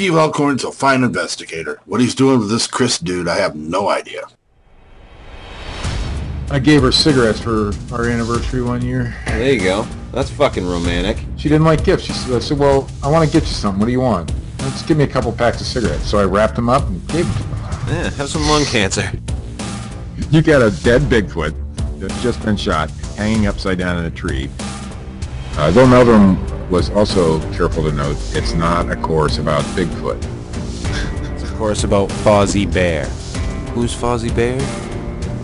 Steve Alcorn's a fine investigator. What he's doing with this Chris dude, I have no idea. I gave her cigarettes for our anniversary one year. There you go. That's fucking romantic. She didn't like gifts. I said, well, I want to get you something. What do you want? Let's give me a couple packs of cigarettes. So I wrapped them up and gave them to her. Yeah, have some lung cancer. You got a dead Bigfoot that's just been shot, hanging upside down in a tree. Though Meldrum was also careful to note, it's not a course about Bigfoot. It's a course about Fozzie Bear. Who's Fozzie Bear?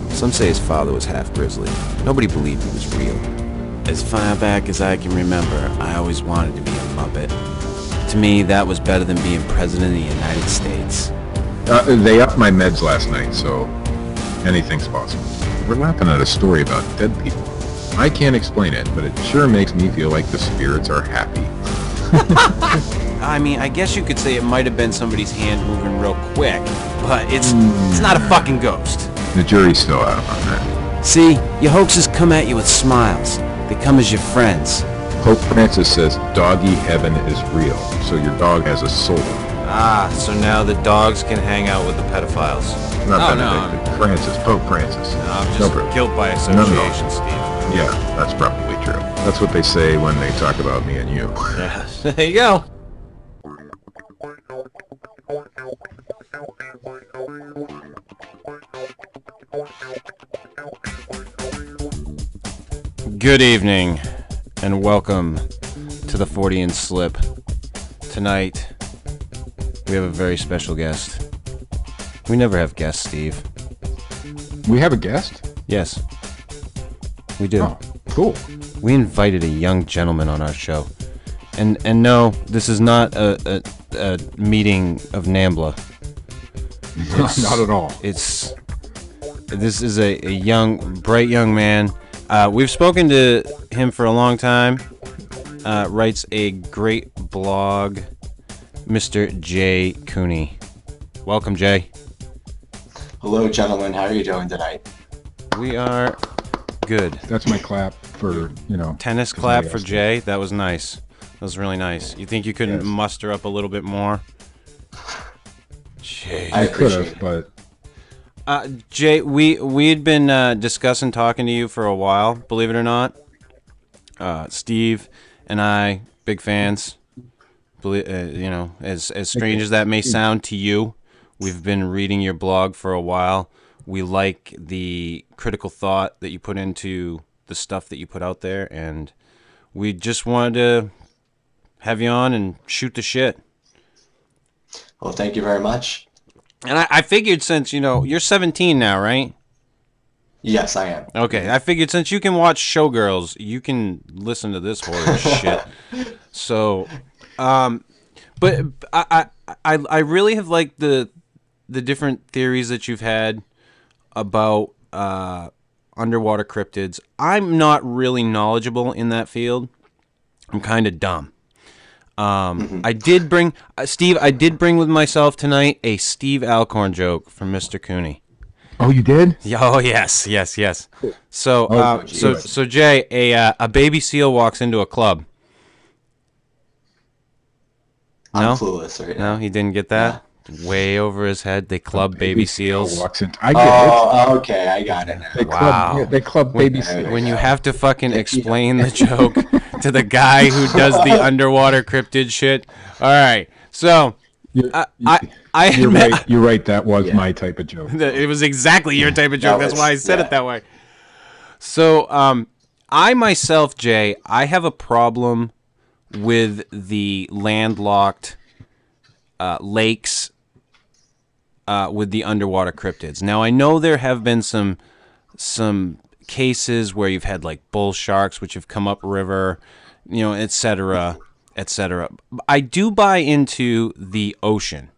Some say his father was half grizzly. Nobody believed he was real. As far back as I can remember, I always wanted to be a Muppet. To me, that was better than being president of the United States. They upped my meds last night, so anything's possible. We're laughing at a story about dead people. I can't explain it, but it sure makes me feel like the spirits are happy. I mean, I guess you could say it might have been somebody's hand moving real quick, but it's not a fucking ghost. The jury's still out on that. See, your hoaxes come at you with smiles. They come as your friends. Pope Francis says doggy heaven is real, so your dog has a soul. Ah, so now the dogs can hang out with the pedophiles. Not Benedict, Francis, Pope Francis. No, I'm just guilt by association, Steve. Yeah, that's probably true. That's what they say when they talk about me and you. Yeah, there you go. Good evening, and welcome to the Fortean Slip. Tonight, we have a very special guest. We never have guests, Steve. We have a guest? Yes, we do. Oh, cool. We invited a young gentleman on our show. And no, this is not a meeting of NAMBLA. Not at all. This is a bright young man. We've spoken to him for a long time. Writes a great blog, Mr. Jay Cooney. Welcome, Jay. Hello, gentlemen. How are you doing tonight? We are good. That's my clap for, Tennis clap for Jay. That was nice. That was really nice. You think you couldn't muster up a little bit more? Jay. I could have, but... Jay, we had been discussing talking to you for a while, believe it or not. Steve and I, big fans. As strange as that may sound to you, we've been reading your blog for a while. We like the critical thought that you put into the stuff that you put out there, and we just wanted to have you on and shoot the shit. Well, thank you very much. And I figured since, you're 17 now, right? Yes, I am. Okay, I figured since you can watch Showgirls, you can listen to this horror shit. So, but I really have liked the different theories that you've had about underwater cryptids. I'm not really knowledgeable in that field. I'm kind of dumb. I did bring Steve. I did bring with myself tonight a Steve Alcorn joke from Mr. Cooney. Oh, you did? Oh, yes. So, so Jay, a baby seal walks into a club. No? I'm clueless right now. No, he didn't get that. Yeah. Way over his head, they club baby seals. I get it. Okay, I got it now. Wow. They club baby seals. When you have to fucking explain the joke to the guy who does the underwater cryptid shit. All right, so you're right. That was my type of joke. It was exactly your type of joke. That's why I said it that way. So, I myself, Jay, I have a problem with the landlocked lakes with the underwater cryptids. Now, I know there have been some cases where you've had like bull sharks which have come up river, et cetera. I do buy into the ocean.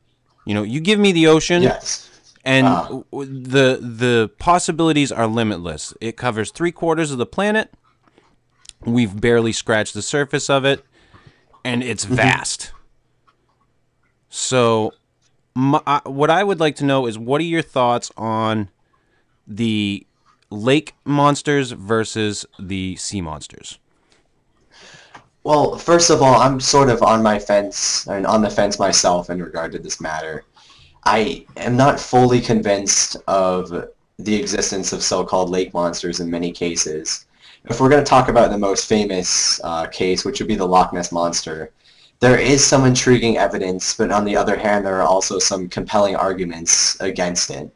You give me the ocean, yes, and the possibilities are limitless. It covers 3/4 of the planet. We've barely scratched the surface of it, and it's vast. So, what I would like to know is, what are your thoughts on the lake monsters versus the sea monsters? Well, first of all, I'm sort of on my fence, and on the fence myself in regard to this matter. I am not fully convinced of the existence of so-called lake monsters in many cases. If we're going to talk about the most famous case, which would be the Loch Ness Monster, there is some intriguing evidence, but on the other hand, there are also some compelling arguments against it.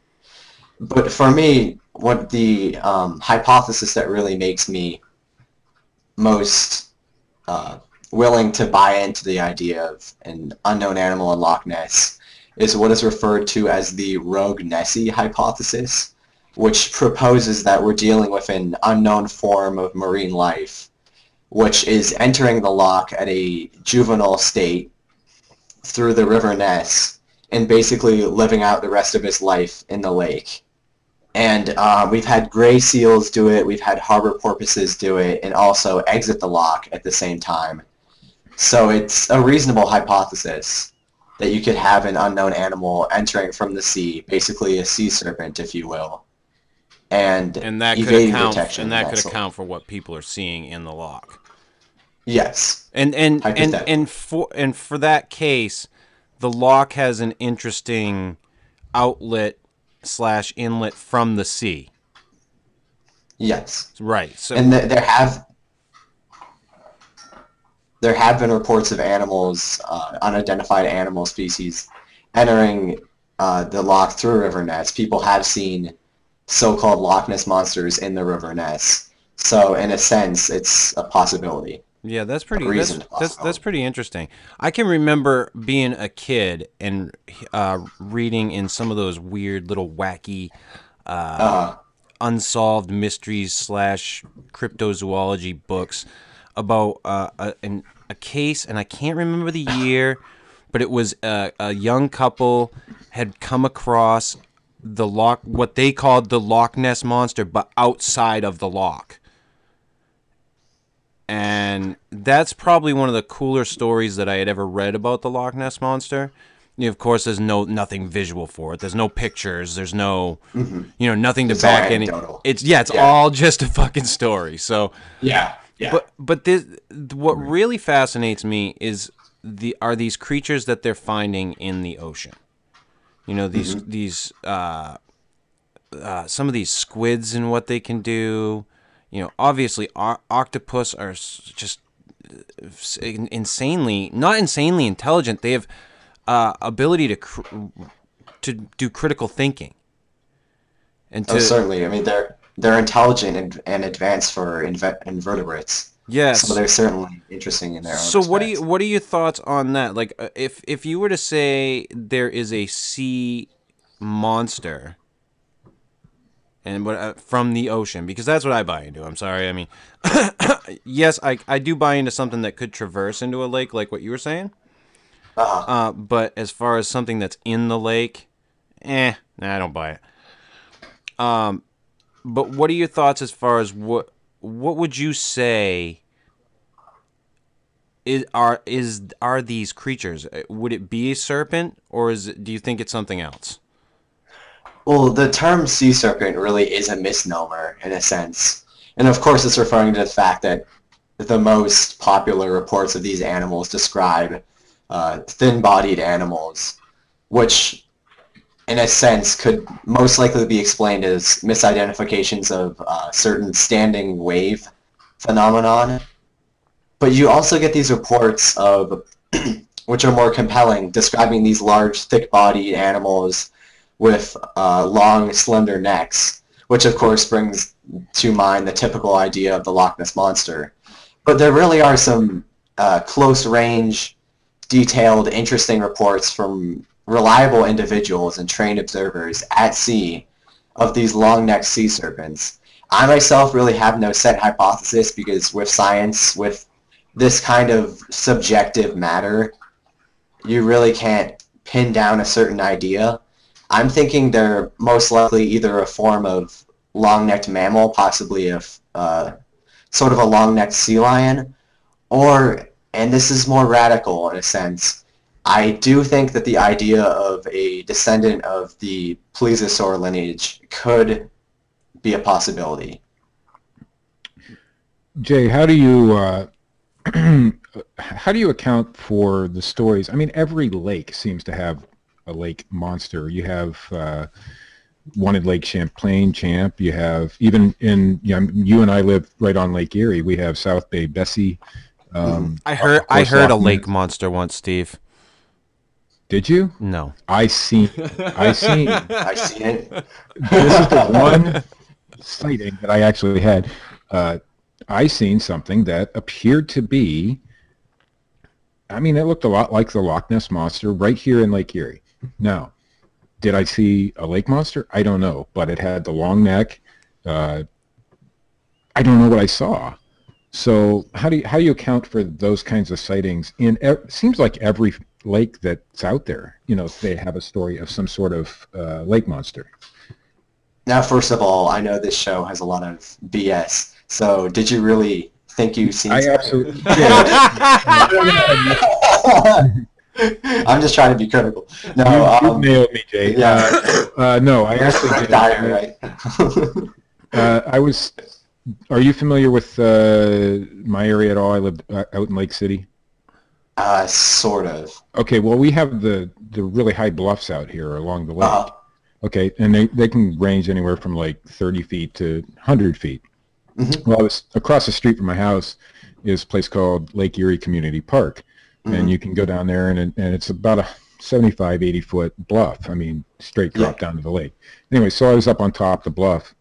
But for me, what the hypothesis that really makes me most willing to buy into the idea of an unknown animal in Loch Ness is what is referred to as the Rogue Nessie hypothesis, which proposes that we're dealing with an unknown form of marine life, which is entering the loch at a juvenile state through the River Ness and basically living out the rest of its life in the lake. And we've had gray seals do it, we've had harbor porpoises do it, and also exit the loch at the same time. So it's a reasonable hypothesis that you could have an unknown animal entering from the sea, basically a sea serpent, if you will, and that could evading account, detection. and that could account for what people are seeing in the loch. Yes. And for that case, the loch has an interesting outlet / inlet from the sea. Yes. Right. So, and there have been reports of animals, unidentified animal species, entering the loch through River Ness. People have seen so-called Loch Ness monsters in the River Ness. So in a sense, it's a possibility. Yeah, that's pretty. That's pretty interesting. I can remember being a kid and reading in some of those weird little wacky, unsolved mysteries / cryptozoology books about a case, and I can't remember the year, but it was a young couple had come across what they called the Loch Ness monster, but outside of the loch. And that's probably one of the cooler stories that I had ever read about the Loch Ness Monster. Of course, there's nothing visual for it. There's no pictures. There's no, nothing to back any. It's all just a fucking story. So yeah. But what really fascinates me is are these creatures that they're finding in the ocean. These some of these squids and what they can do. Obviously, octopus are just not insanely intelligent. They have ability to do critical thinking. And certainly, I mean they're intelligent and advanced for invertebrates. Yes. So they're certainly interesting in their own. So respects. what are your thoughts on that? Like, if you were to say there is a sea monster. And from the ocean, because that's what I buy into. I'm sorry. I mean, yes, I do buy into something that could traverse into a lake, like what you were saying. But as far as something that's in the lake, I don't buy it. But what are your thoughts as far as what would you say are these creatures? Would it be a serpent, or do you think it's something else? Well, the term sea serpent really is a misnomer in a sense. And of course it's referring to the fact that the most popular reports of these animals describe thin-bodied animals, which in a sense could most likely be explained as misidentifications of certain standing wave phenomenon. But you also get these reports of, which are more compelling, describing these large, thick-bodied animals with long, slender necks, which of course brings to mind the typical idea of the Loch Ness Monster. But there really are some close-range, detailed, interesting reports from reliable individuals and trained observers at sea of these long-necked sea serpents. I myself really have no set hypothesis because with science, with this kind of subjective matter, you really can't pin down a certain idea. I'm thinking they're most likely either a form of long-necked mammal, possibly a sort of a long-necked sea lion, or, and this is more radical in a sense, I do think that the idea of a descendant of the plesiosaur lineage could be a possibility. Jay, how do you how do you account for the stories? I mean, every lake seems to have a lake monster. You have one in Lake Champlain, Champ. You have even you and I live right on Lake Erie. We have South Bay Bessie. I heard a lake monster once, Steve. Did you? No. I seen. I seen it. This is the one sighting that I actually had. I seen something that appeared to be. I mean, it looked a lot like the Loch Ness monster right here in Lake Erie. Now, did I see a lake monster? I don't know, but it had the long neck. I don't know what I saw. So how do you account for those kinds of sightings? It seems like every lake that's out there, they have a story of some sort of lake monster. Now, first of all, I know this show has a lot of BS. So, did you really think you've seen? I absolutely did. I'm just trying to be critical. No, you nailed me, Jay. Yeah. No, I actually did. Right? I was. Are you familiar with my area at all? I lived out in Lake City. Sort of. Okay, well, we have the really high bluffs out here along the lake. Okay, and they can range anywhere from like 30 feet to 100 feet. Mm-hmm. Well, I was across the street from my house is a place called Lake Erie Community Park, and you can go down there, and it's about a 75, 80-foot bluff. I mean, straight drop down to the lake. Anyway, so I was up on top of the bluff,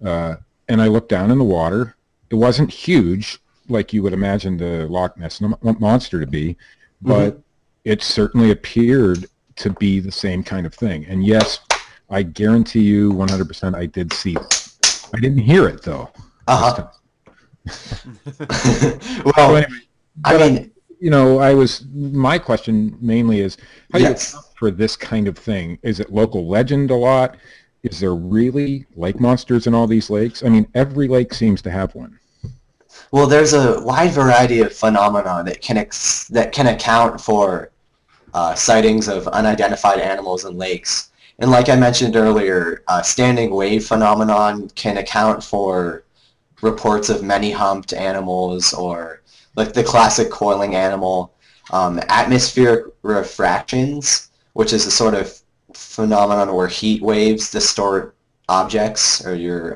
and I looked down in the water. It wasn't huge like you would imagine the Loch Ness monster to be, but it certainly appeared to be the same kind of thing. And yes, I guarantee you 100% I did see it. I didn't hear it, though. Well, so anyway, I mean, my question mainly is, how do you account for this kind of thing? Is it local legend a lot? Is there really lake monsters in all these lakes? I mean, every lake seems to have one. Well, there's a wide variety of phenomena that can account for sightings of unidentified animals in lakes. And like I mentioned earlier, standing wave phenomenon can account for reports of many-humped animals, or like the classic coiling animal. Atmospheric refractions, which is a sort of phenomenon where heat waves distort objects, or your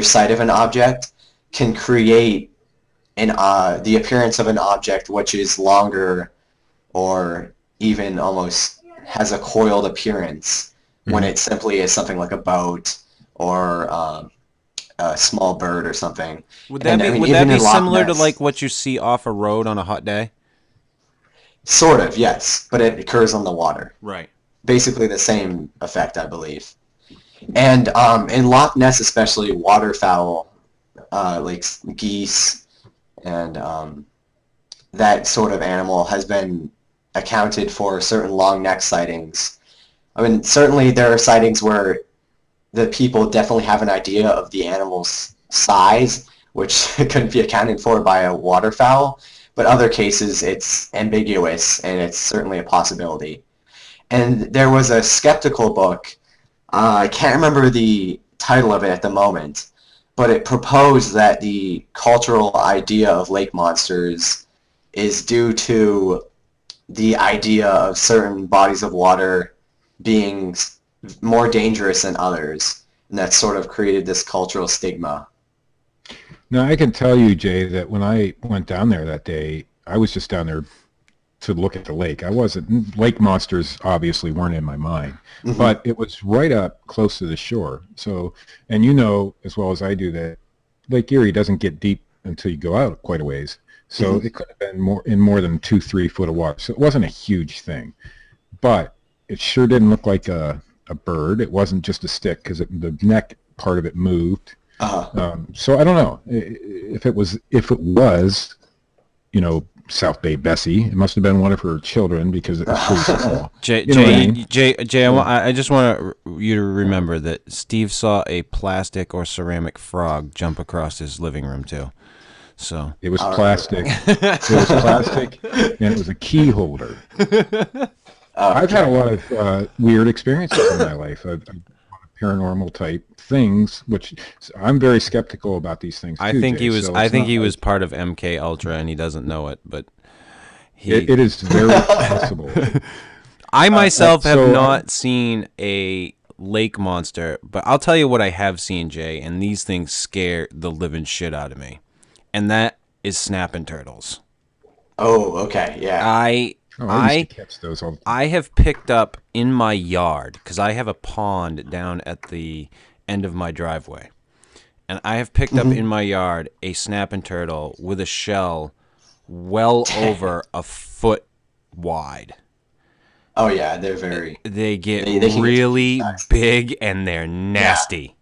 sight of an object, can create the appearance of an object which is longer, or even almost has a coiled appearance, when it simply is something like a boat or a small bird or something. Would that be similar to like what you see off a road on a hot day? Sort of, yes, but it occurs on the water. Right. Basically the same effect, I believe. And in Loch Ness especially, waterfowl, like geese and that sort of animal has been accounted for certain long neck sightings. I mean, certainly there are sightings where the people definitely have an idea of the animal's size, which couldn't be accounted for by a waterfowl, but other cases it's ambiguous, and it's certainly a possibility. And there was a skeptical book, I can't remember the title of it at the moment, but it proposed that the cultural idea of lake monsters is due to the idea of certain bodies of water being more dangerous than others, and that sort of created this cultural stigma. Now, I can tell you, Jay, that when I went down there that day, I was just down there to look at the lake. Lake monsters obviously weren't in my mind, but it was right up close to the shore. So, and you know as well as I do that Lake Erie doesn't get deep until you go out quite a ways. So it could have been more than 2-3 foot of water. So it wasn't a huge thing, but it sure didn't look like a bird. It wasn't just a stick, because the neck part of it moved. So I don't know if it was, South Bay Bessie. It must have been one of her children, because it was pretty small. Jay, I just want you to remember that Steve saw a plastic or ceramic frog jump across his living room too. So it was plastic. It was plastic, and it was a key holder. I've had a lot of weird experiences in my life. I've paranormal type things, which I'm very skeptical about these things too, I think Jay, he was part of MK Ultra, and he doesn't know it, but It is very possible. I myself have not seen a lake monster, but I'll tell you what I have seen, Jay, and these things scare the living shit out of me. And that is snapping turtles. Oh, okay, yeah. I used to catch those all the time. I have picked up in my yard, because I have a pond down at the end of my driveway. And I have picked up in my yard a snapping turtle with a shell well over a foot wide. Oh yeah, they're very. They get really big and they're nasty.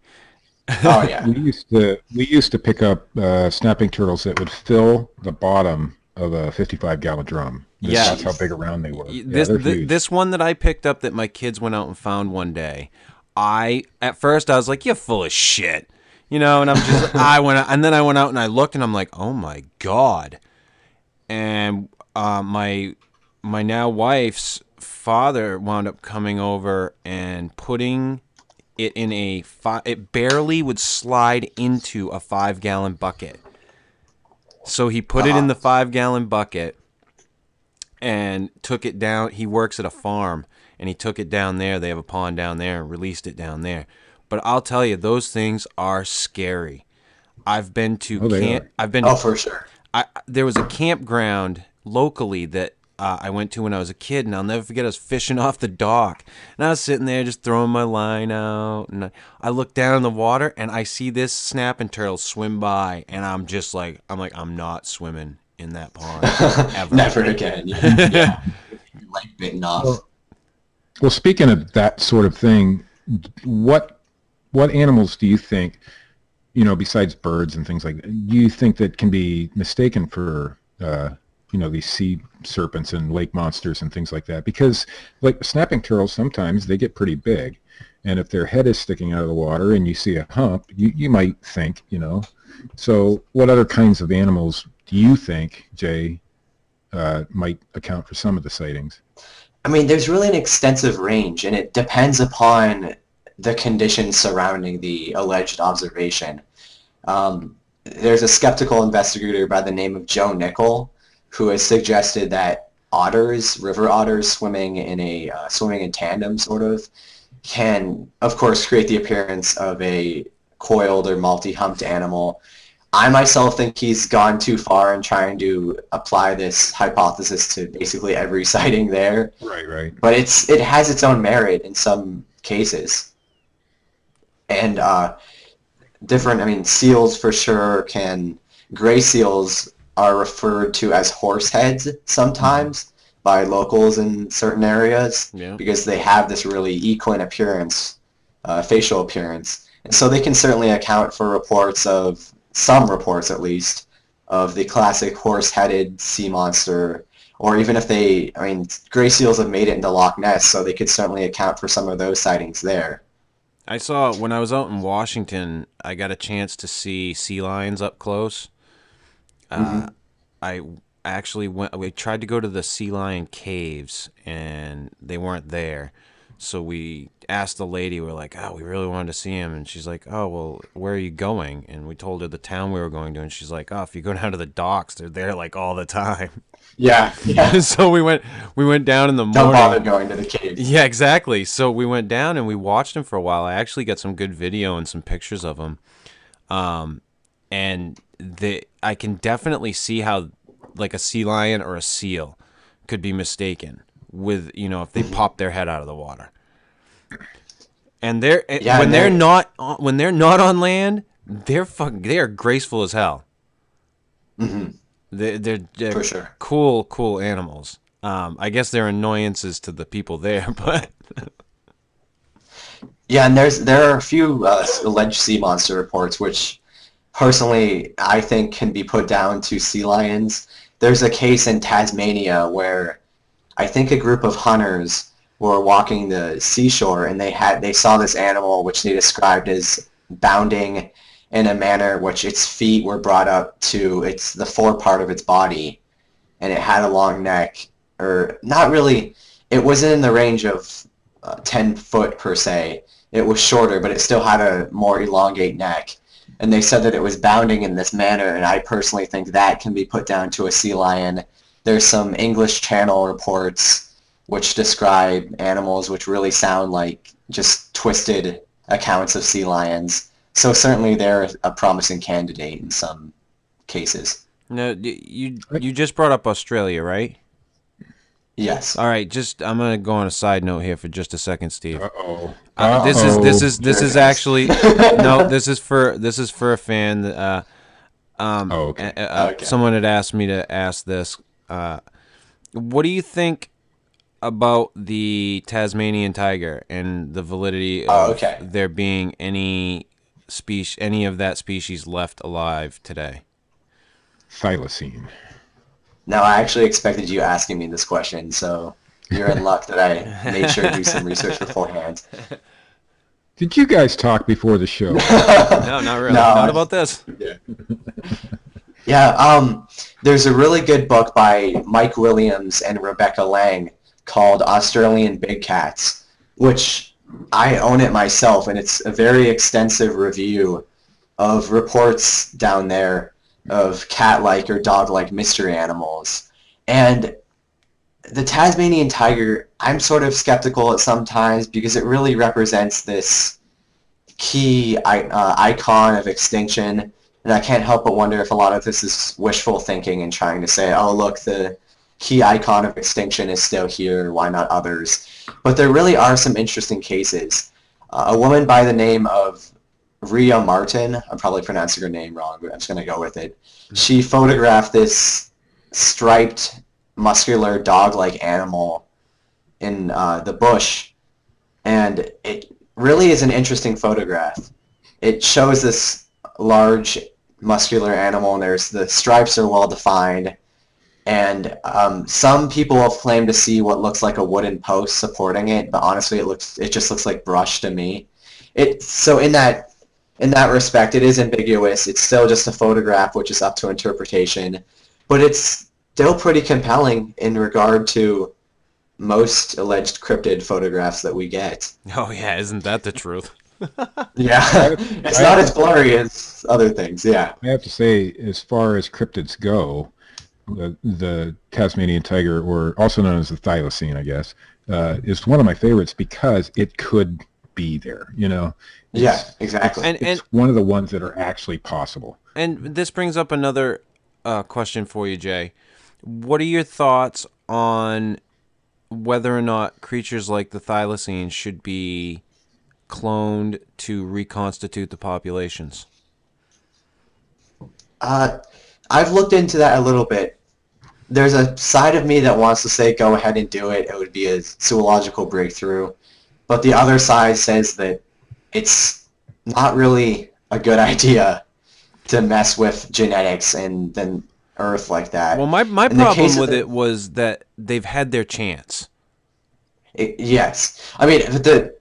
Yeah. Oh yeah. We used to pick up snapping turtles that would fill the bottom of a 55-gallon drum. That's how big around they were. This one that I picked up that my kids went out and found one day. At first I was like, "You're full of shit," and I'm just and then I went out and I looked and I'm like, "Oh my god!" And my now wife's father wound up coming over and putting it in it barely would slide into a 5-gallon bucket. So he put it in the 5-gallon bucket and took it down. He works at a farm and he took it down there. They have a pond down there and released it down there. But I'll tell you, those things are scary. I've been to for sure. There was a campground locally that I went to when I was a kid, and I'll never forget. I was fishing off the dock, and I was sitting there just throwing my line out, and I look down in the water, and I see this snapping turtle swim by, and I'm I'm not swimming in that pond ever. Never again. Yeah. Like bitten off. Well, speaking of that sort of thing, what animals do you think, besides birds and things like that, do you think that can be mistaken for these sea serpents and lake monsters and things like that? Because like snapping turtles, sometimes they get pretty big, and if their head is sticking out of the water and you see a hump, you might think, So what other kinds of animals do you think, Jay, might account for some of the sightings? I mean, there's really an extensive range, and it depends upon the conditions surrounding the alleged observation. There's a skeptical investigator by the name of Joe Nickel who has suggested that river otters swimming in tandem sort of, can, of course, create the appearance of a coiled or multi-humped animal. I myself think he's gone too far in trying to apply this hypothesis to basically every sighting there. Right. But it has its own merit in some cases. And seals for sure gray seals are referred to as horse heads sometimes by locals in certain areas because they have this really equine appearance, facial appearance. And so they can certainly account for some reports at least, of the classic horse-headed sea monster, or even if gray seals have made it into Loch Ness, so they could certainly account for some of those sightings there. I saw, when I was out in Washington, I got a chance to see sea lions up close. I actually we tried to go to the sea lion caves, and they weren't there. So we asked the lady, we're like, we really wanted to see him. And she's like, oh, well, where are you going? And we told her the town we were going to, and she's like, if you go down to the docks, they're there like all the time. Yeah. So we went down in the morning. Don't bother going to the caves. Yeah, exactly. So we went down and we watched him for a while. I actually got some good video and some pictures of him. And I can definitely see how like a sea lion or a seal could be mistaken with, if they pop their head out of the water. And they're not on land, they are graceful as hell. Mm-hmm. They're for sure cool animals. I guess they're annoyances to the people there, but yeah, and there are a few alleged sea monster reports which personally I think can be put down to sea lions. There's a case in Tasmania where I think a group of hunters were walking the seashore and they saw this animal which they described as bounding in a manner which its feet were brought up to the forepart of its body, and it had a long neck, or not really, it wasn't in the range of 10 foot per se. It was shorter, but it still had a more elongate neck. And they said that it was bounding in this manner, and I personally think that can be put down to a sea lion. There's some English Channel reports which describe animals which really sound like just twisted accounts of sea lions. So certainly they're a promising candidate in some cases. No, you just brought up Australia, right? Yes. All right, I'm gonna go on a side note here for just a second, Steve. Uh-oh. This is actually no. This is for a fan. Okay. Okay. Someone had asked me to ask this. What do you think about the Tasmanian tiger and the validity of there being any of that species left alive today? Thylacine. Now, I actually expected you asking me this question, so you're in luck that I made sure to do some research beforehand. Did you guys talk before the show? No, not really. No, Not about this. Yeah, there's a really good book by Mike Williams and Rebecca Lang called Australian Big Cats, which I own it myself, and it's a very extensive review of reports down there of cat-like or dog-like mystery animals. And the Tasmanian tiger, I'm sort of skeptical at sometimes because it really represents this key icon of extinction, and I can't help but wonder if a lot of this is wishful thinking and trying to say, oh, look, the key icon of extinction is still here, why not others? But there really are some interesting cases. A woman by the name of Rhea Martin, I'm probably pronouncing her name wrong, but I'm just going to go with it. She photographed this striped, muscular, dog-like animal in the bush, and it really is an interesting photograph. It shows this large, muscular animal, and the stripes are well-defined, and some people have claimed to see what looks like a wooden post supporting it, but honestly, it just looks like brush to me. So in that respect, it is ambiguous. It's still just a photograph, which is up to interpretation, but it's still pretty compelling in regard to most alleged cryptid photographs that we get. Oh yeah, isn't that the truth? Yeah, it's not as blurry as other things. Yeah, I have to say, as far as cryptids go, the Tasmanian tiger, or also known as the thylacine, I guess, is one of my favorites because it could be there. Yeah, exactly. It's one of the ones that are actually possible. And this brings up another question for you, Jay. What are your thoughts on whether or not creatures like the thylacine should be cloned to reconstitute the populations? I've looked into that a little bit. There's a side of me that wants to say go ahead and do it. It would be a zoological breakthrough. But the other side says that it's not really a good idea to mess with genetics and then Earth like that. Well, my problem with it was that they've had their chance. Yes. I mean, the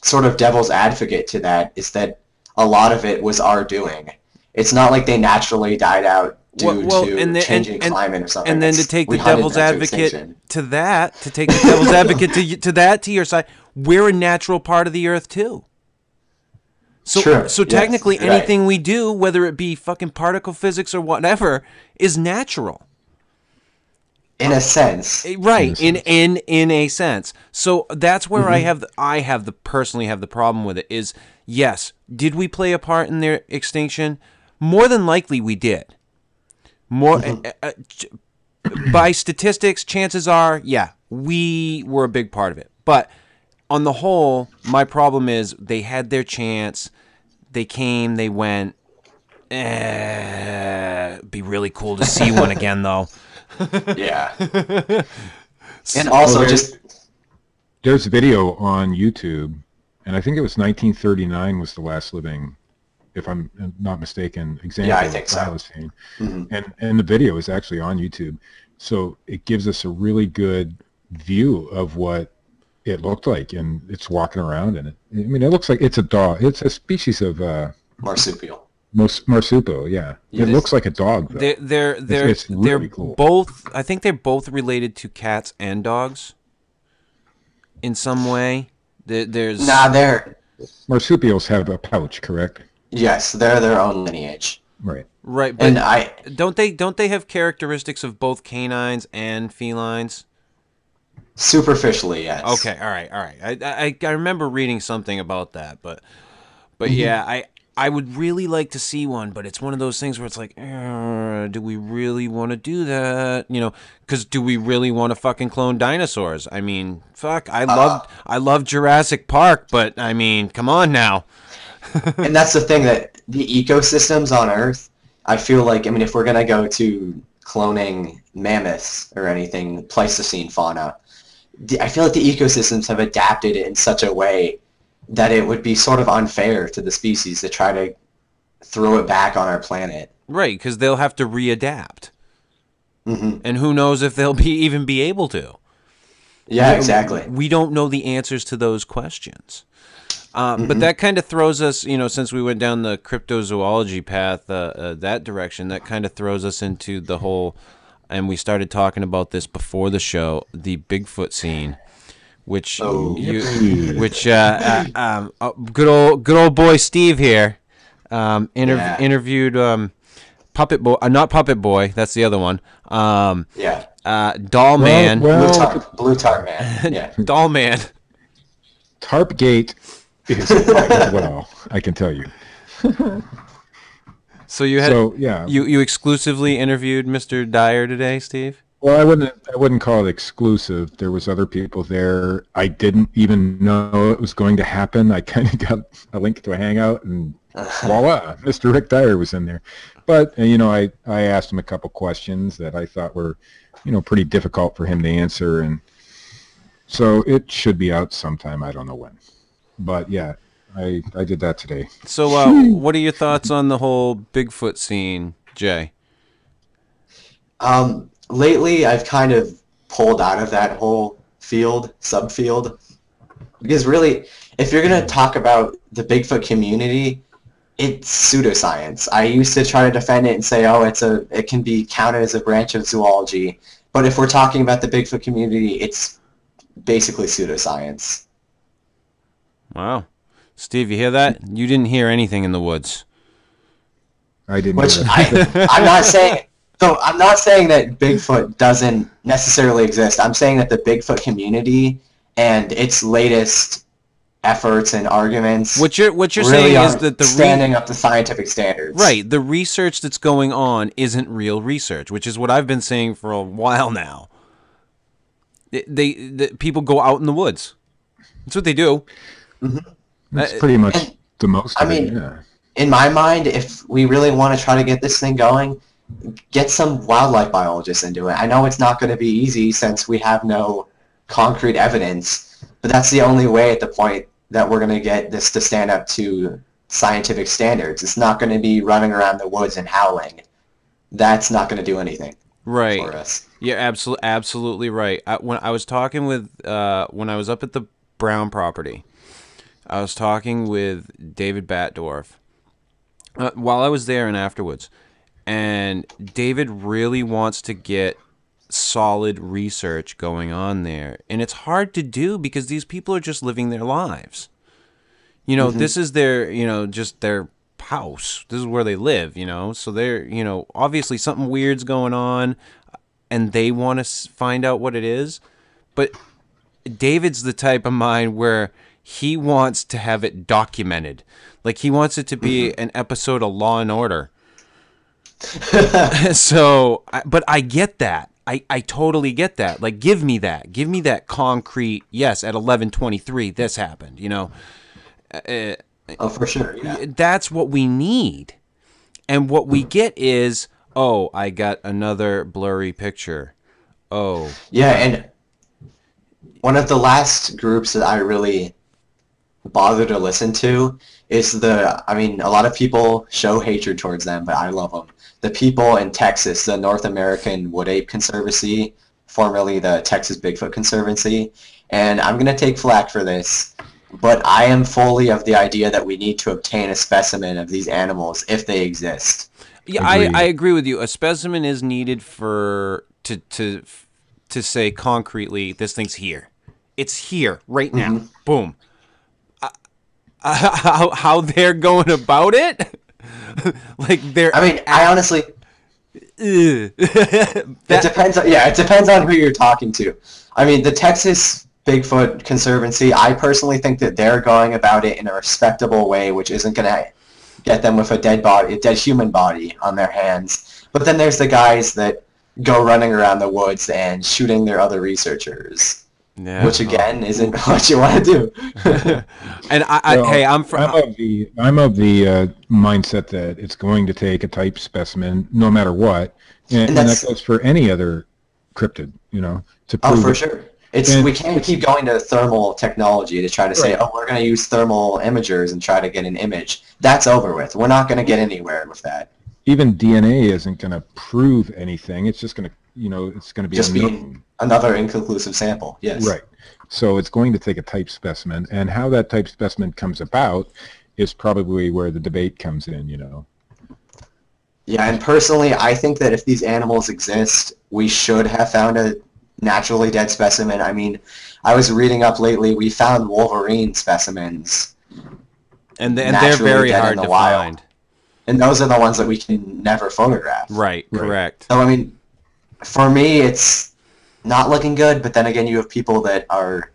sort of devil's advocate to that is that a lot of it was our doing. It's not like they naturally died out due to changing climate or something. And then to take the devil's advocate to that, to take the devil's advocate to that, to your side, we're a natural part of the Earth too. So, True. So technically, anything we do, whether it be fucking particle physics or whatever, is natural. In a sense, right? In a sense. So that's where I personally have the problem with it. Is yes, did we play a part in their extinction? More than likely, we did. By statistics, chances are, yeah, we were a big part of it. But on the whole, my problem is they had their chance. They came, they went. It'd be really cool to see one again, though. Yeah. And also there's a video on YouTube, and I think it was 1939 was the last living, if I'm not mistaken, example of thylacine. And the video is actually on YouTube. So it gives us a really good view of what it looked like, and it's walking around in it. I mean, it looks like it's a dog. It's a species of marsupial. Marsupial, yeah. It looks like a dog, though. It's really cool. I think they're both related to cats and dogs in some way. They're marsupials have a pouch, correct? Yes, they're their own lineage. Right. Right, but And don't they have characteristics of both canines and felines? superficially, yes. Okay, all right, all right. I remember reading something about that, but yeah, I would really like to see one, but it's one of those things where it's like, do we really want to do that? You know, because do we really want to fucking clone dinosaurs? I mean, fuck, I loved Jurassic Park, but I mean, come on now. And that's the thing, that the ecosystems on Earth, I feel like, I mean, if we're going to go to cloning mammoths or anything, Pleistocene fauna, I feel like the ecosystems have adapted in such a way that it would be sort of unfair to the species to try to throw it back on our planet. Right, because they'll have to readapt, Hmm. and who knows if they'll even be able to. Yeah, exactly. We don't know the answers to those questions. But that kind of throws us, you know, since we went down the cryptozoology path, that direction, that kind of throws us into the whole, and we started talking about this before the show, the Bigfoot scene, which good old boy Steve here interviewed Puppet Boy, not Puppet Boy, that's the other one. Yeah. Doll Man, Blue Tarp Man. Yeah. Doll Man. Tarpgate is quite as well, I can tell you. So you exclusively interviewed Mr. Dyer today, Steve? Well, I wouldn't call it exclusive. There was other people there. I didn't even know it was going to happen. I kind of got a link to a hangout, and voila, Mr. Rick Dyer was in there. But you know, I asked him a couple questions that I thought were, you know, pretty difficult for him to answer, and so it should be out sometime. I don't know when. But yeah, I did that today. So what are your thoughts on the whole Bigfoot scene, Jay? Lately, I've kind of pulled out of that whole subfield, because really, if you're going to talk about the Bigfoot community, it's pseudoscience. I used to try to defend it and say, oh, it can be counted as a branch of zoology. But if we're talking about the Bigfoot community, it's basically pseudoscience. Wow. Steve, you hear that? You didn't hear anything in the woods. I didn't. Which I'm not saying. So I'm not saying that Bigfoot doesn't necessarily exist. I'm saying that the Bigfoot community and its latest efforts and arguments. What you're really saying is that the standing up to scientific standards. Right. The research that's going on isn't real research, which is what I've been saying for a while now. The people go out in the woods. That's what they do. Mm-hmm. That's pretty much the most of it, yeah. In my mind, if we really want to try to get this thing going, get some wildlife biologists into it. I know it's not going to be easy since we have no concrete evidence, but that's the only way at the point that we're going to get this to stand up to scientific standards. It's not going to be running around the woods and howling. That's not going to do anything right for us. Yeah, absolutely right. When I was talking with when I was up at the Brown property, I was talking with David Batdorf while I was there and afterwards. And David really wants to get solid research going on there. And it's hard to do because these people are just living their lives. You know, this is their, you know, just their house. This is where they live, you know. So they're, you know, obviously something weird's going on and they want to find out what it is. But David's the type of mind where he wants to have it documented. Like he wants it to be an episode of Law and Order. So, but I get that. I totally get that. Like, give me that. Give me that concrete, yes, at 11:23, this happened, you know. Oh, for sure, yeah. That's what we need. And what we get is, oh, I got another blurry picture. Oh. Yeah, and one of the last groups that I really bother to listen to is I mean, a lot of people show hatred towards them, but I love them. The people in Texas, the North American Wood Ape Conservancy, formerly the Texas Bigfoot Conservancy, and I'm going to take flack for this, but I am fully of the idea that we need to obtain a specimen of these animals if they exist. Yeah, I agree with you. A specimen is needed to say concretely, this thing's here. It's here right now. Boom. How they're going about it? Like they're. I mean, I honestly. It depends. It depends on who you're talking to. I mean, the Texas Bigfoot Conservancy, I personally think that they're going about it in a respectable way, which isn't going to get them with a dead human body on their hands. But then there's the guys that go running around the woods and shooting their other researchers, which again isn't what you want to do. And I'm of the mindset that it's going to take a type specimen, no matter what, and that goes for any other cryptid, to prove. Oh, for sure. We can't keep going to thermal technology to try to say, we're going to use thermal imagers and try to get an image. That's over with. We're not going to get anywhere with that. Even DNA isn't going to prove anything. It's just going to, it's going to be just another inconclusive sample. Yes. Right. So it's going to take a type specimen, and how that type specimen comes about is probably where the debate comes in. Yeah, and personally, I think that if these animals exist, we should have found a naturally dead specimen. I mean, I was reading up lately, we found wolverine specimens. And they're very hard to find. And those are the ones that we can never photograph. Right, correct. So, I mean, for me, it's not looking good, but then again, you have people that are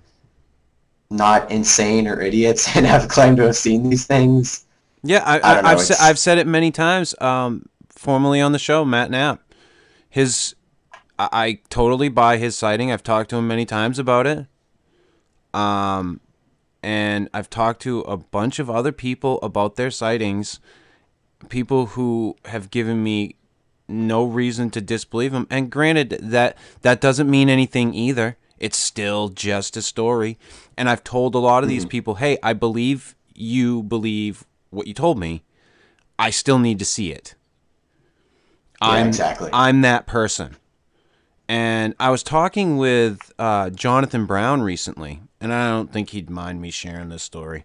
not insane or idiots and have claimed to have seen these things. Yeah, I've said it many times, formerly on the show, Matt Knapp. I totally buy his sighting. I've talked to him many times about it. And I've talked to a bunch of other people about their sightings, people who have given me no reason to disbelieve them. And granted, that doesn't mean anything either. It's still just a story. And I've told a lot of these people, hey, I believe you believe what you told me. I still need to see it. Exactly. I'm that person. And I was talking with Jonathan Brown recently, and I don't think he'd mind me sharing this story.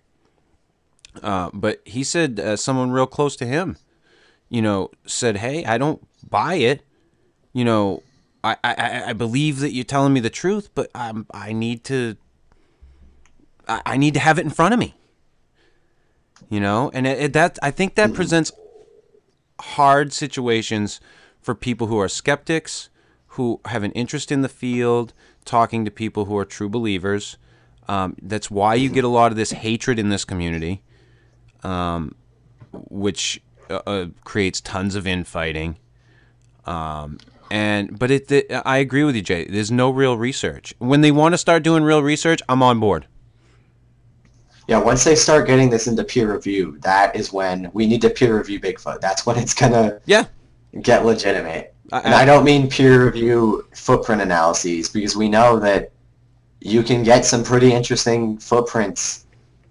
But he said someone real close to him, said, hey, I don't buy it. I believe that you're telling me the truth, but I need to have it in front of me. And I think that presents hard situations for people who are skeptics, who have an interest in the field, talking to people who are true believers. That's why you get a lot of this hatred in this community, which creates tons of infighting. But I agree with you, Jay. There's no real research. When they want to start doing real research, I'm on board. Yeah, once they start getting this into peer review, that is when we need to peer review Bigfoot. That's when it's gonna get legitimate. And I don't mean peer review footprint analyses, because we know that you can get some pretty interesting footprints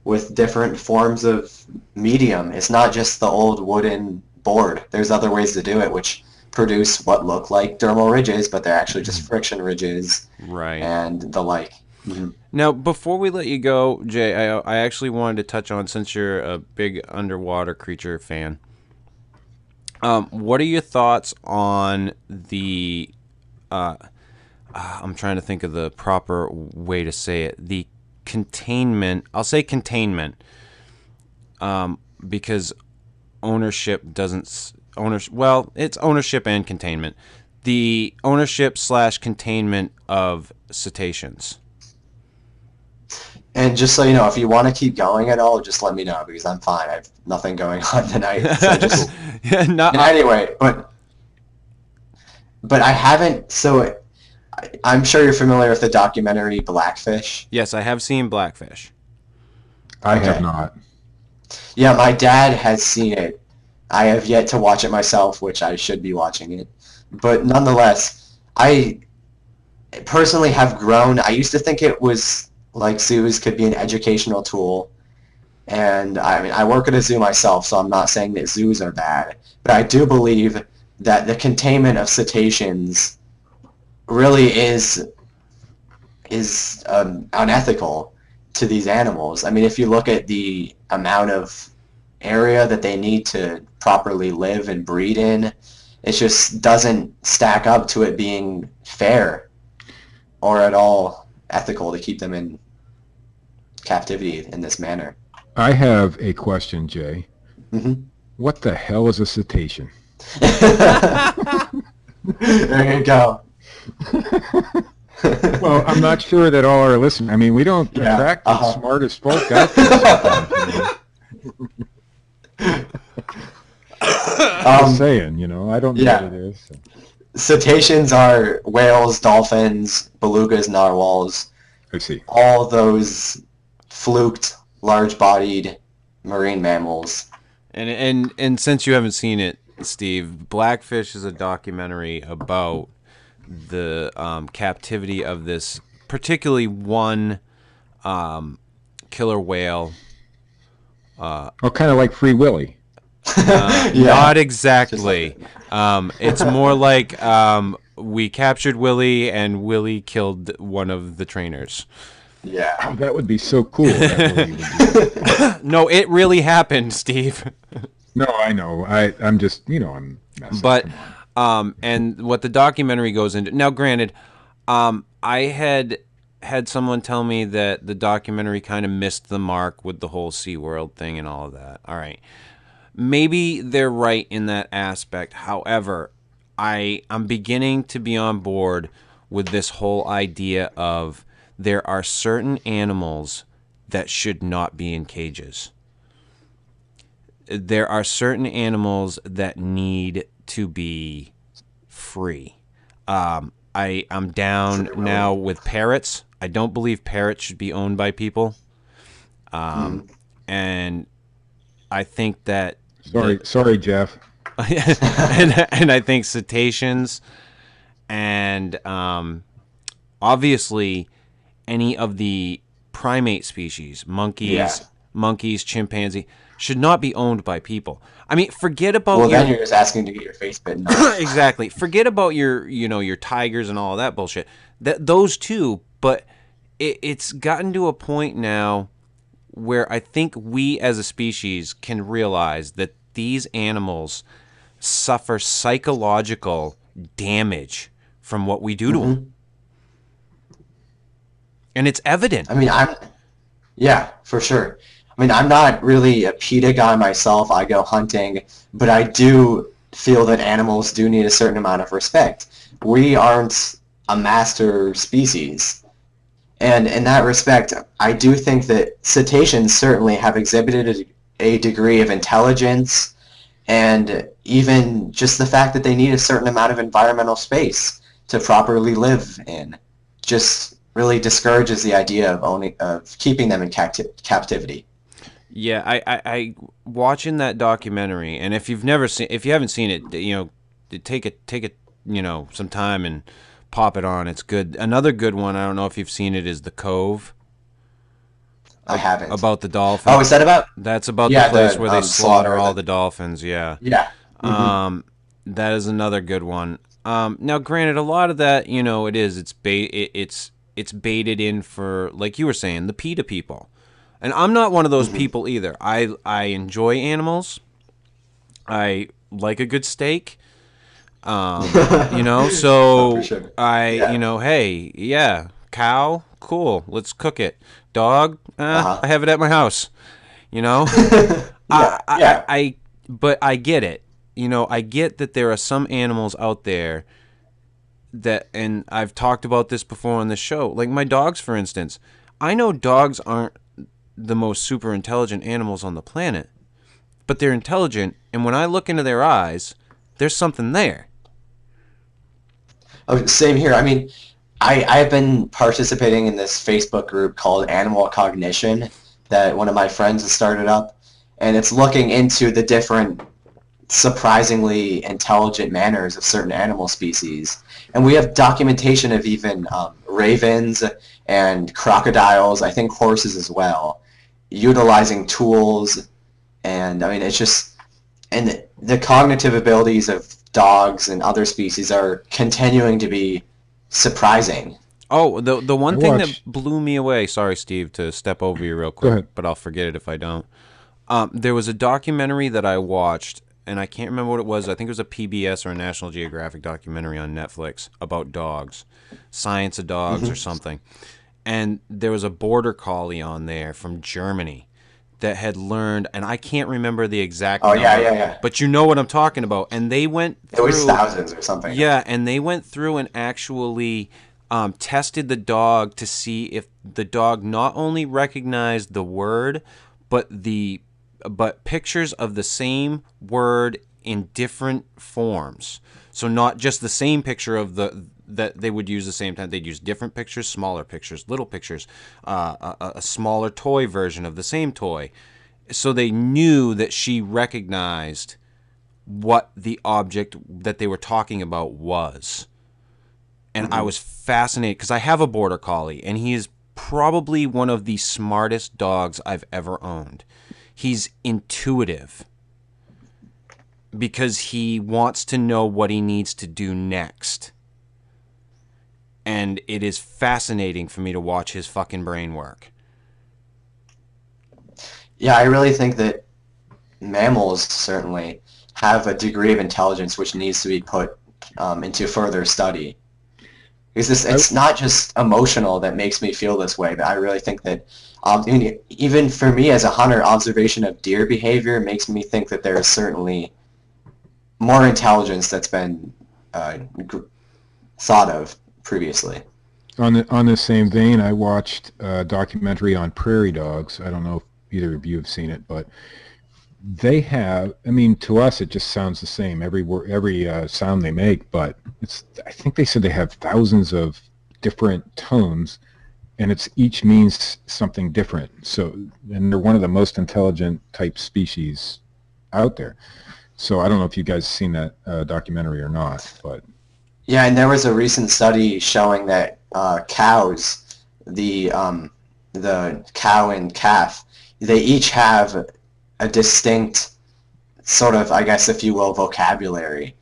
with different forms of medium. It's not just the old wooden board. There's other ways to do it, which produce what look like dermal ridges, but they're actually just friction ridges, right, and the like. Mm-hmm. Now, before we let you go, Jay, I actually wanted to touch on, since you're a big underwater creature fan, what are your thoughts on the, I'm trying to think of the proper way to say it, the containment, I'll say containment, because ownership doesn't, it's ownership and containment. The ownership / containment of cetaceans. And just so you know, if you want to keep going at all, just let me know, because I'm fine. I have nothing going on tonight. So just anyway, but I haven't. So I'm sure you're familiar with the documentary Blackfish. Yes, I have seen Blackfish. I have not. Yeah, my dad has seen it. I have yet to watch it myself, which I should be watching it. But nonetheless, I personally have grown. I used to think it was like zoos could be an educational tool. And I mean, I work at a zoo myself, so I'm not saying that zoos are bad. But I do believe that the containment of cetaceans really is unethical to these animals. I mean, if you look at the amount of area that they need to properly live and breed in, it just doesn't stack up to it being fair or at all ethical to keep them in captivity in this manner. I have a question, Jay. Mm-hmm. What the hell is a cetacean? There you go. Well, I'm not sure that all our listeners. I mean, we don't attract the smartest folk out there sometimes. Just saying, I don't know what it is. So. Cetaceans are whales, dolphins, belugas, narwhals. I see. All those fluked, large-bodied marine mammals. And since you haven't seen it, Steve, Blackfish is a documentary about the captivity of this, particularly one killer whale. Kind of like Free Willy. Not exactly. It's more like we captured Willie and Willie killed one of the trainers. Yeah. Oh, that would be so cool. That No, it really happened, Steve. No, I know. I'm just, I'm messing. But and what the documentary goes into. Now, granted, I had someone tell me that the documentary kind of missed the mark with the whole SeaWorld thing and all of that. All right. Maybe they're right in that aspect. However, I'm beginning to be on board with this whole idea of there are certain animals that should not be in cages. There are certain animals that need to be free. I'm down now with parrots. I don't believe parrots should be owned by people. And I think that... Sorry, Jeff. and I think cetaceans and obviously any of the primate species, monkeys, chimpanzee, should not be owned by people. I mean, forget about... Well, then you're just asking to get your face bitten off. Exactly. Forget about your tigers and all of that bullshit. Those too, but it's gotten to a point now where I think we as a species can realize that these animals suffer psychological damage from what we do to them. And it's evident. I mean, for sure. I mean, I'm not really a PETA guy myself. I go hunting, but I do feel that animals do need a certain amount of respect. We aren't a master species. And in that respect, I do think that cetaceans certainly have exhibited a degree of intelligence, and even just the fact that they need a certain amount of environmental space to properly live in just really discourages the idea of keeping them in captivity. Yeah, I watching that documentary, and if you haven't seen it, take it, some time and pop it on. It's good. Another good one, I don't know if you've seen it, is The Cove. I haven't. About the dolphins. Oh, is that about? That's about the place where they slaughter all the dolphins. Yeah. Yeah. That is another good one. Now, granted, a lot of that, it's baited in for, like you were saying, the PETA people. And I'm not one of those people either. I enjoy animals. I like a good steak. So sure. Hey, yeah, cow, cool, let's cook it. Dog, I have it at my house. But I get it. I get that there are some animals out there that, and I've talked about this before on the show, like my dogs, for instance. I know dogs aren't the most super intelligent animals on the planet, but they're intelligent, and when I look into their eyes, there's something there. Oh, same here. I mean, I've been participating in this Facebook group called Animal Cognition that one of my friends has started up, and it's looking into the different surprisingly intelligent manners of certain animal species. And we have documentation of even ravens and crocodiles, I think horses as well, utilizing tools. And I mean, it's just, and the cognitive abilities of dogs and other species are continuing to be surprising. Oh, the one thing that blew me away, sorry, Steve, to step over you real quick, but I'll forget it if I don't. There was a documentary that I watched, and I can't remember what it was. I think it was a PBS or a National Geographic documentary on Netflix about dogs, Science of Dogs or something. And there was a border collie on there from Germany that had learned, and I can't remember the exact Oh, number, yeah. but you know what I'm talking about. And they went through... It was thousands or something. Yeah, and they went through and actually tested the dog to see if the dog not only recognized the word, but pictures of the same word in different forms. So not just the same picture of that they would use the same time. They'd use different pictures, smaller pictures, little pictures, a smaller toy version of the same toy. So they knew that she recognized what the object that they were talking about was. And I was fascinated because I have a border collie, and he is probably one of the smartest dogs I've ever owned. He's intuitive because he wants to know what he needs to do next. And it is fascinating for me to watch his fucking brain work. Yeah, I really think that mammals certainly have a degree of intelligence which needs to be put into further study. Because it's not just emotional that makes me feel this way, but I really think that even for me as a hunter, observation of deer behavior makes me think that there is certainly more intelligence that's been thought of previously. On the same vein, I watched a documentary on prairie dogs. I don't know if either of you have seen it, but they have, I mean, to us it just sounds the same every sound they make, but I think they said they have thousands of different tones, and it's each means something different. So, and they're one of the most intelligent type species out there. So I don't know if you guys have seen that documentary or not, but yeah, and there was a recent study showing that cows, the cow and calf, they each have a distinct sort of, I guess, if you will, vocabulary,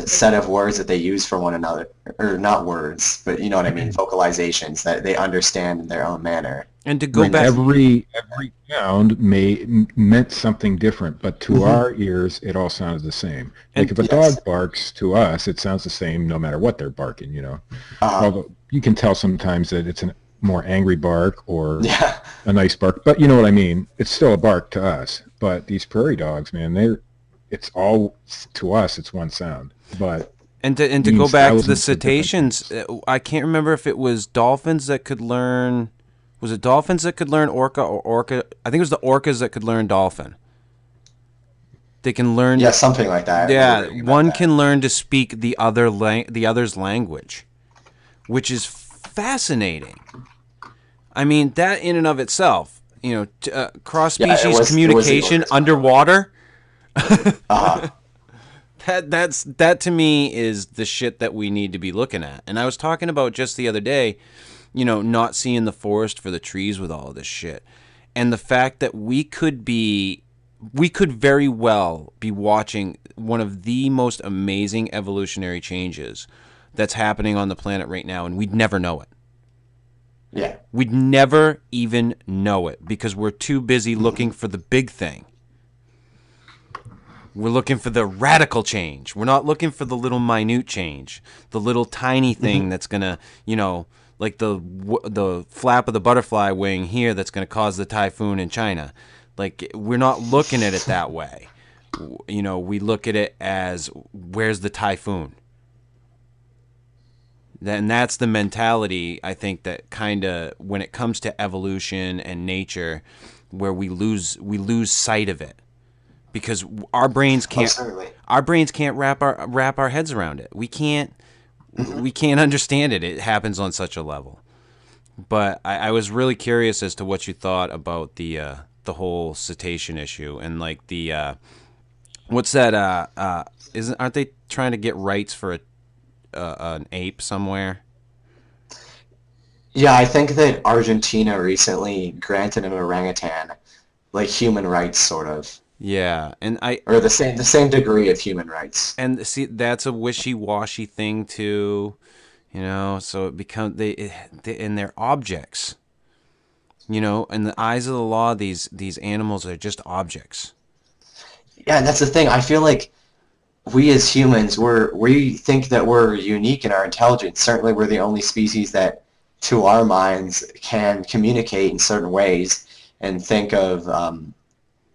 set of words that they use for one another, or not words, but you know what I mean, vocalizations that they understand in their own manner. And to go back, every sound meant something different, but to our ears, it all sounds the same. Like if a dog barks, to us, it sounds the same no matter what they're barking. You know, although you can tell sometimes that it's a more angry bark or a nice bark, but you know what I mean. It's still a bark to us. But these prairie dogs, man, it's all to us. It's one sound, but. And to go back to the cetaceans, I can't remember if it was dolphins that could learn. Was it dolphins that could learn orca or orca? I think it was the orcas that could learn dolphin. They can learn. Yeah, something like that. Yeah, one can learn to speak the other's language, which is fascinating. I mean, that in and of itself, you know, cross-species communication underwater. That to me is the shit that we need to be looking at. And I was talking about just the other day, you know, not seeing the forest for the trees with all of this shit. And the fact that we could very well be watching one of the most amazing evolutionary changes that's happening on the planet right now, and we'd never know it. Yeah. We'd never even know it because we're too busy looking for the big thing. We're looking for the radical change. We're not looking for the little minute change, the little tiny thing that's going to, you know, like the flap of the butterfly wing here that's going to cause the typhoon in China. Like, we're not looking at it that way. You know, we look at it as, where's the typhoon? And that's the mentality, I think, that kind of, when it comes to evolution and nature, where we lose sight of it. Because our brains can't wrap our heads around it. We can't understand it. It happens on such a level. But I was really curious as to what you thought about the whole cetacean issue, and like the what's that? Aren't they trying to get rights for an ape somewhere? Yeah, I think that Argentina recently granted an orangutan like human rights, sort of. Yeah, and or the same degree of human rights. And see, that's a wishy-washy thing too, you know. So it becomes and they're objects, you know. In the eyes of the law, these animals are just objects. Yeah, and that's the thing. I feel like we as humans, we think that we're unique in our intelligence. Certainly, we're the only species that, to our minds, can communicate in certain ways. and think of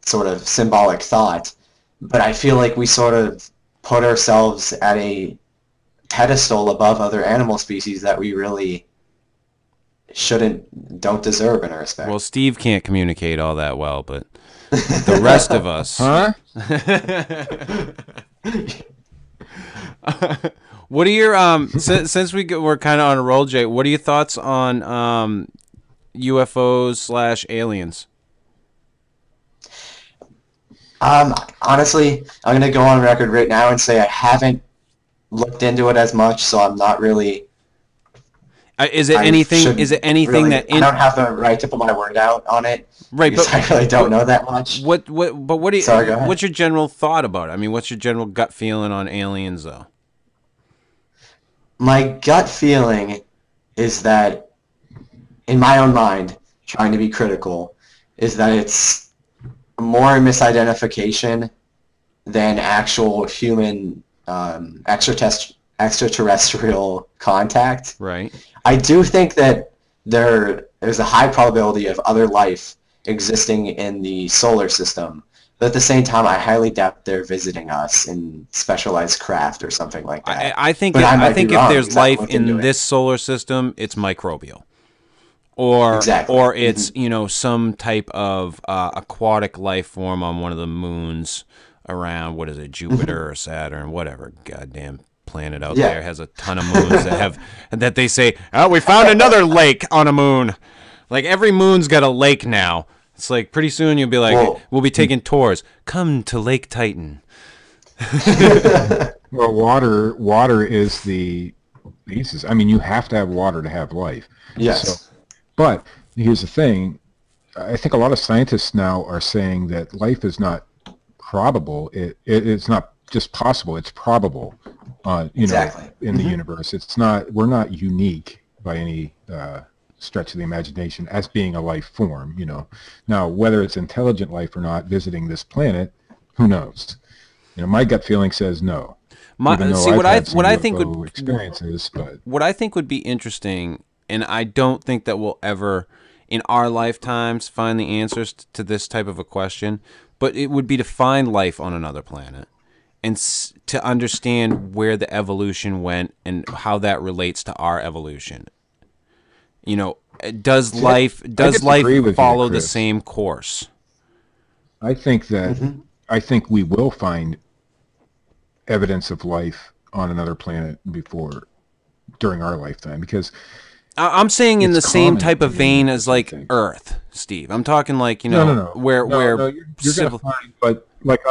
sort of symbolic thought, but I feel like we sort of put ourselves at a pedestal above other animal species that we really don't deserve in our respect. Well, Steve can't communicate all that well, but the rest of us. Huh? What are your since we're kind of on a roll, Jay? What are your thoughts on UFOs / aliens? Honestly, I'm gonna go on record right now and say I haven't looked into it as much, so I'm not really. Is it anything? Is it anything really, that I don't have the right to put my word out on it? Right, but I really don't know that much. What do you? Sorry, go ahead. What's your general thought about it? I mean, what's your general gut feeling on aliens, though? My gut feeling is that, in my own mind, trying to be critical, is that it's more misidentification than actual human extraterrestrial contact. Right. I do think that there's a high probability of other life existing in the solar system, but at the same time, I highly doubt they're visiting us in specialized craft or something like that. I think wrong, if there's life in into this solar system, it's microbial, or Exactly. or it's some type of aquatic life form on one of the moons around, what is it, Jupiter or Saturn, whatever goddamn planet out there has a ton of moons that they say, oh, we found another lake on a moon. Like every moon's got a lake now. It's like pretty soon you'll be like, we'll be taking tours. Come to Lake Titan. Well, water is the basis. I mean, you have to have water to have life. Yes. So, but here's the thing. I think a lot of scientists now are saying that life is not probable. It's not just possible. It's probable. Exactly. In the universe, it's not. We're not unique by any stretch of the imagination as being a life form. Now whether it's intelligent life or not visiting this planet, who knows? My gut feeling says no. What I think would be interesting, and I don't think that we'll ever in our lifetimes find the answers to this type of a question, but it would be to find life on another planet and to understand where the evolution went and how that relates to our evolution. Does life follow the same course? I think that I think we will find evidence of life on another planet during our lifetime, because I'm saying in the same type of vein as like Earth, Steve. I'm talking like no. where you're gonna find, but like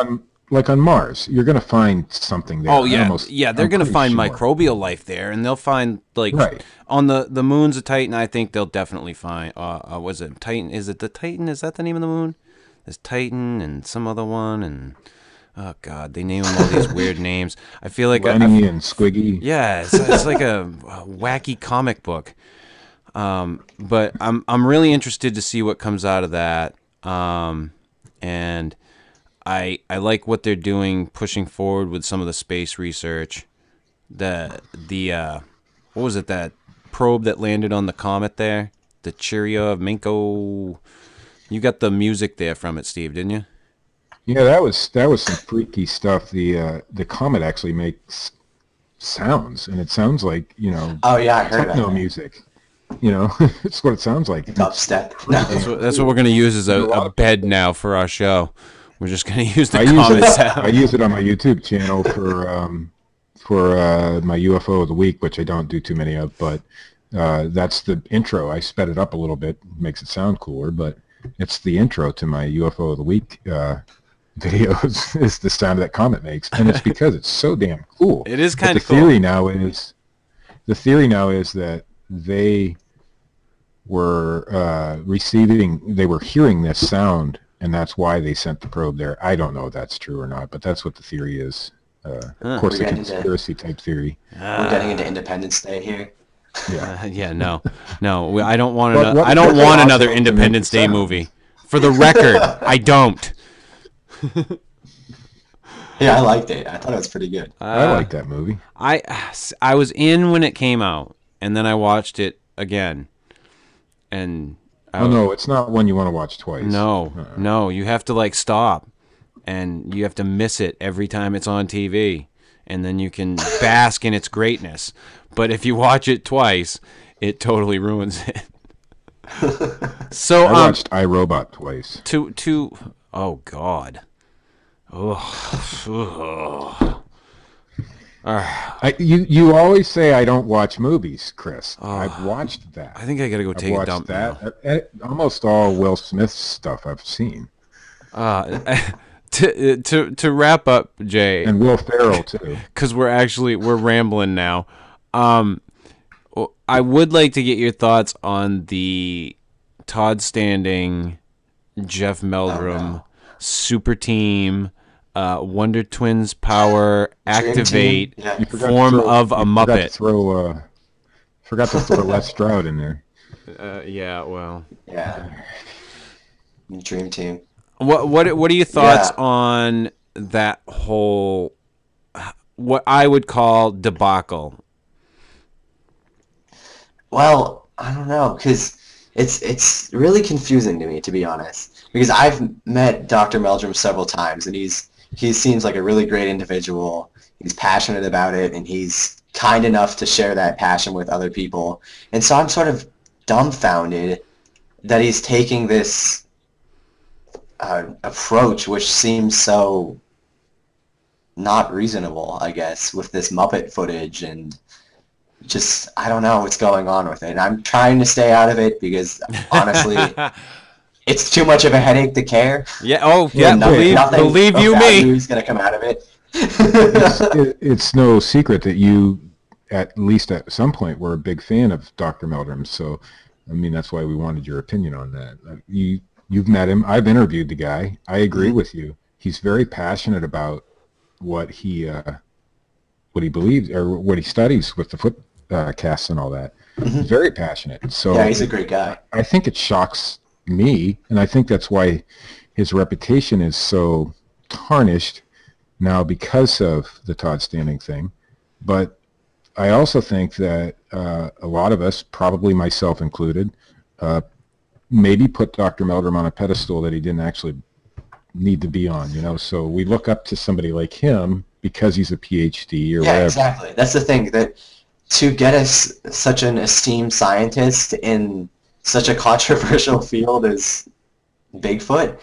on Mars, you're gonna find something there. Oh yeah, they're gonna find microbial life there, and they'll find on the moons of Titan. I think they'll definitely find. Was it Titan? Is it the Titan? Is that the name of the moon? There's Titan and some other one, and oh god, they name them all these weird names. I feel like Lenny and Squiggy. Yeah, it's like a wacky comic book. But I'm really interested to see what comes out of that. And I like what they're doing, pushing forward with some of the space research. The what was it, that probe that landed on the comet there? The Churyumov. You got the music there from it, Steve, didn't you? Yeah, that was some freaky stuff. The comet actually makes sounds, and it sounds like Oh yeah, I heard techno that. music. It's what it sounds like. Dubstep. That's what we're gonna use as a bed now for our show. We're just gonna use the comet sound. I use it on my YouTube channel for my UFO of the week, which I don't do too many of, but that's the intro. I sped it up a little bit, makes it sound cooler, but it's the intro to my UFO of the week videos. Is the sound that comet makes, and it's because it's so damn cool. It is kind of cool. cool. The theory now is that they were they were hearing this sound, and that's why they sent the probe there. I don't know if that's true or not, but that's what the theory is. Of course, a conspiracy type theory. We're getting into Independence Day here. Yeah. No. I don't want I don't want another Independence Day movie. For the record, I don't. Yeah, I liked it. I thought it was pretty good. I like that movie. I was in when it came out, and then I watched it again, and Oh no, it's not one you want to watch twice. No, you have to like stop, and you have to miss it every time it's on TV, and then you can bask in its greatness. But if you watch it twice, it totally ruins it. So I watched iRobot twice. Oh God. You always say I don't watch movies, Chris. I've watched that. I think I gotta go take a dump now. Almost all Will Smith stuff I've seen. To wrap up, Jay, And Will Ferrell too. because we're rambling now. I would like to get your thoughts on the Todd Standing, Jeff Meldrum, Super Team, Wonder Twins Power, Activate, Form of a Muppet. Forgot to throw Les Stroud in there. Yeah, well. Yeah. Dream Team. What are your thoughts on that whole, what I would call debacle? Well, I don't know, because it's really confusing to me, to be honest. Because I've met Dr. Meldrum several times, and he seems like a really great individual. He's passionate about it, and he's kind enough to share that passion with other people. And so I'm sort of dumbfounded that he's taking this approach, which seems so not reasonable, I guess, with this Muppet footage, and just, I don't know what's going on with it. And I'm trying to stay out of it because, honestly, it's too much of a headache to care. Yeah, believe you me. Nothing going to come out of it. It's no secret that you, at least at some point, were a big fan of Dr. Meldrum. So, I mean, that's why we wanted your opinion on that. You've met him. I've interviewed the guy. I agree with you. He's very passionate about what he believes or what he studies with the foot casts and all that. He's very passionate. So yeah, he's a great guy. I think it shocks me, and I think that's why his reputation is so tarnished now because of the Todd Standing thing. But I also think that a lot of us, probably myself included, maybe put Dr. Meldrum on a pedestal that he didn't actually need to be on, So we look up to somebody like him because he's a PhD or whatever. Yeah, exactly. That's the thing, that to get us such an esteemed scientist in such a controversial field as Bigfoot,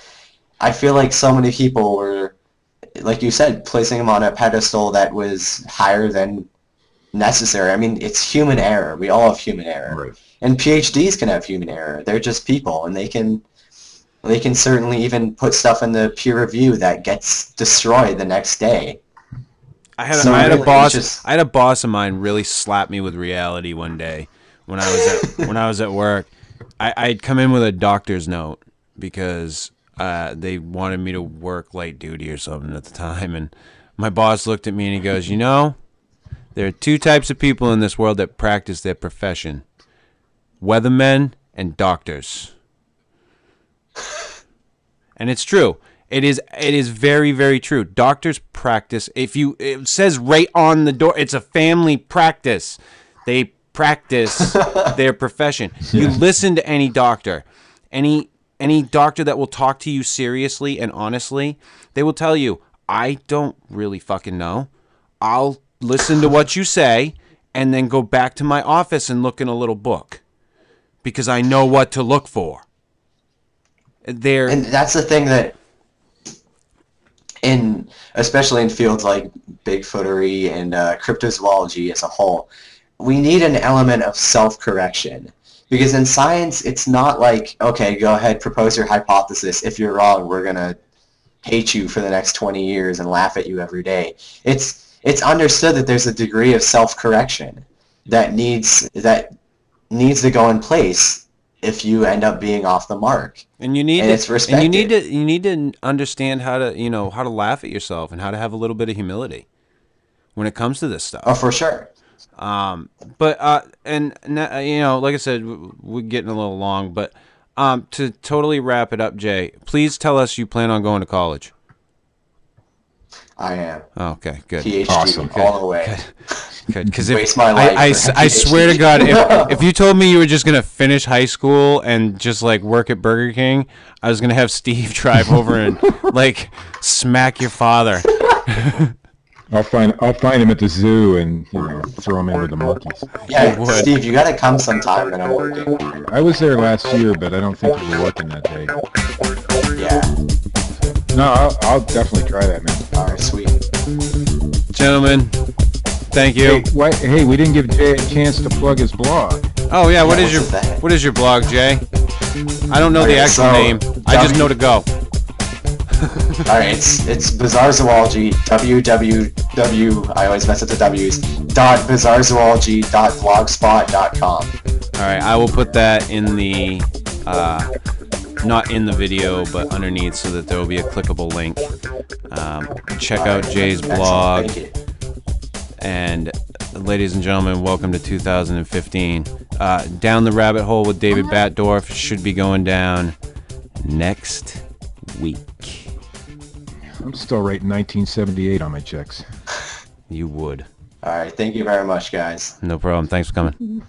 I feel like so many people were, like you said, placing him on a pedestal that was higher than necessary. I mean, it's human error. We all have human error. Right. And PhDs can have human error. They're just people, and they can certainly even put stuff in the peer review that gets destroyed the next day. I had a boss of mine really slap me with reality one day when I was at work. I'd come in with a doctor's note because they wanted me to work light duty or something at the time, and my boss looked at me and he goes, there are two types of people in this world that practice their profession: weathermen and doctors. And it's true. It is very, very true. Doctors practice. It says right on the door, it's a family practice. They practice their profession. You listen to any doctor, any doctor that will talk to you seriously and honestly, they will tell you, I don't really fucking know. I'll listen to what you say and then go back to my office and look in a little book because I know what to look for. And that's the thing that, especially in fields like Bigfootery and cryptozoology as a whole, we need an element of self-correction. Because in science, it's not like, okay, go ahead, propose your hypothesis. If you're wrong, we're going to hate you for the next 20 years and laugh at you every day. It's understood that there's a degree of self-correction that needs to go in place if you end up being off the mark. And it's respected. And you need to understand how to laugh at yourself and how to have a little bit of humility when it comes to this stuff. Oh, for sure. But like I said, we're getting a little long, but to totally wrap it up, Jay, please tell us you plan on going to college. I am. Oh, okay, good. PhD Awesome. all the way. Good, because Waste my life I swear to God, if you told me you were just gonna finish high school and just like work at Burger King, I was gonna have Steve drive over and like smack your father. I'll find him at the zoo and throw him in with the monkeys. Yeah, Steve, you gotta come sometime when I'm working. I was there last year, but I don't think you were working that day. Yeah. No, I'll definitely try that, man. All right, sweet. Gentlemen, thank you. Hey, we didn't give Jay a chance to plug his blog. Oh yeah, what what's is your blog, Jay? I don't know the actual name. I just know to go. All right, it's Bizarre Zoology, www, I always mess up the W's, .bizarrezoology.blogspot.com. All right, I will put that in the, not in the video, but underneath so that there will be a clickable link. Check out Jay's blog. Thank you. And ladies and gentlemen, welcome to 2015. Down the Rabbit Hole with David Batdorf should be going down next week. I'm still writing 1978 on my checks. You would. All right, thank you very much, guys. No problem. Thanks for coming.